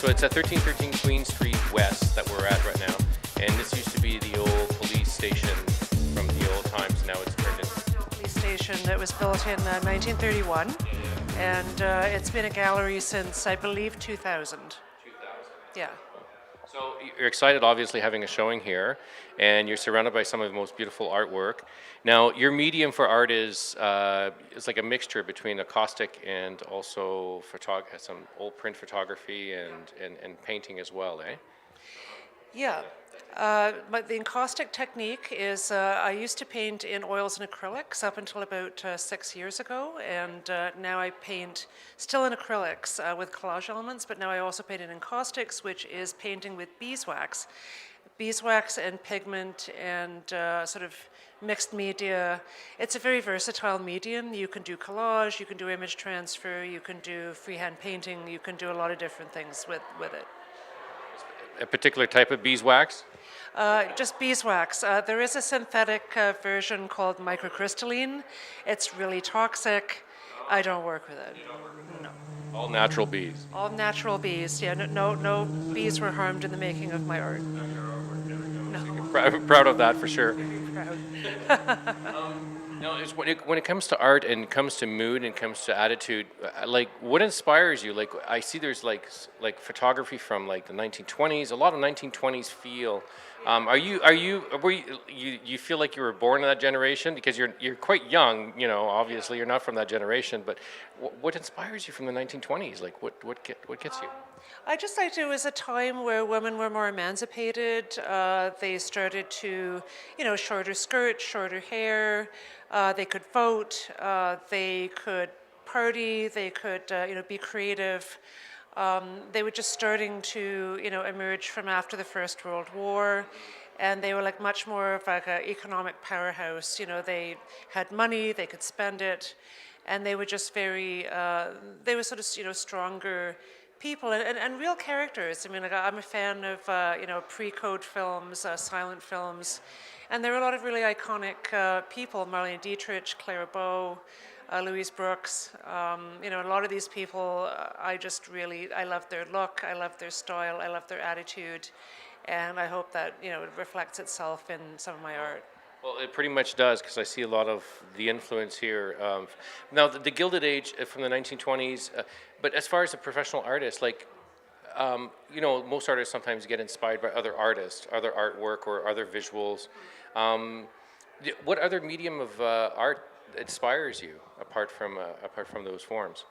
So it's at 1313 Queen Street West that we're at right now. And this used to be the old police station from the old times. Now it's turned into... Police station that was built in 1931. And it's been a gallery since, I believe, 2000. 2000. Yeah. So you're excited, obviously, having a showing here, and you're surrounded by some of the most beautiful artwork. Now, your medium for art is like a mixture between acoustic and also some old print photography and painting as well, eh? Yeah. But the encaustic technique is, I used to paint in oils and acrylics up until about 6 years ago, and now I paint still in acrylics with collage elements, but now I also paint in encaustics, which is painting with beeswax. Beeswax and pigment and sort of mixed media. It's a very versatile medium. You can do collage, you can do image transfer, you can do freehand painting, you can do a lot of different things with it. A particular type of beeswax? Just beeswax. There is a synthetic version called microcrystalline. It's really toxic. I don't work with it. No. All natural bees? All natural bees. Yeah, no bees were harmed in the making of my art. No. Proud of that for sure. Proud. No, when it comes to art and comes to mood and comes to attitude, like what inspires you? Like I see there's like photography from like the 1920s, a lot of 1920s feel. Were you feel like you were born in that generation because you're quite young, you know, obviously you're not from that generation, but what inspires you from the 1920s? Like what gets you? I just thought it was a time where women were more emancipated. They started to, you know, shorter skirts, shorter hair. They could vote. They could party. They could, you know, be creative. They were just starting to, you know, emerge from after the First World War, and they were like much more of like an economic powerhouse. You know, they had money. They could spend it, and they were just very. They were sort of, you know, stronger people and real characters. I mean, like, I'm a fan of you know, pre-code films, silent films, and there are a lot of really iconic people: Marlene Dietrich, Clara Bow, Louise Brooks. You know, a lot of these people, I love their look, I love their style, I love their attitude, and I hope that, you know, it reflects itself in some of my art. Well, it pretty much does, because I see a lot of the influence here. Now, the Gilded Age from the 1920s, but as far as a professional artist, like, you know, most artists sometimes get inspired by other artists, other artwork, or other visuals. What other medium of art inspires you, apart from those forms?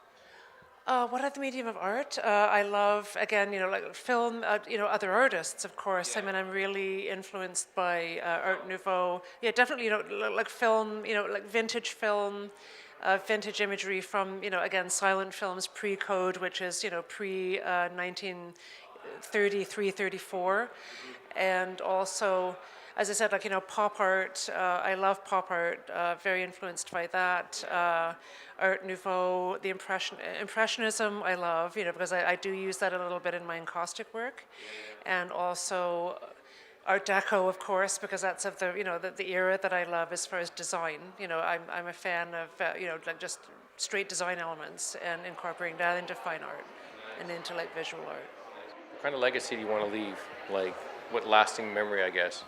What other medium of art? I love, again, you know, like film, you know, other artists, of course. Yeah. I mean, I'm really influenced by Art Nouveau. Yeah, definitely, you know, like film, you know, like vintage film, vintage imagery from, you know, again, silent films, pre-code, which is, you know, pre-1933, 34. And also, as I said, like, you know, pop art, I love pop art, very influenced by that. Art Nouveau, the Impressionism I love, you know, because I do use that a little bit in my encaustic work. And also Art Deco, of course, because that's of the, you know, the era that I love as far as design. You know, I'm a fan of, you know, like just straight design elements and incorporating that into fine art and into like visual art. What kind of legacy do you want to leave? Like, what lasting memory, I guess?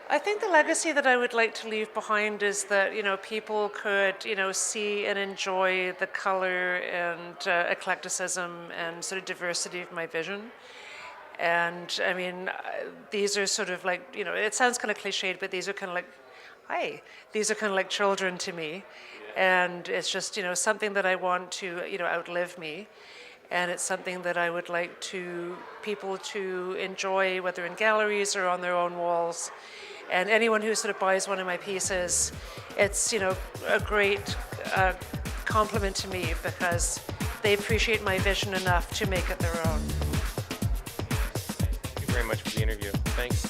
I think the legacy that I would like to leave behind is that, you know, people could, you know, see and enjoy the color and eclecticism and sort of diversity of my vision. And I mean, these are sort of like, you know, it sounds kind of cliched, but these are kind of like, these are kind of like children to me. And it's just, you know, something that I want to, you know, outlive me. And it's something that I would like people to enjoy, whether in galleries or on their own walls. And anyone who sort of buys one of my pieces, it's, you know, a great compliment to me because they appreciate my vision enough to make it their own. Thank you very much for the interview. Thanks.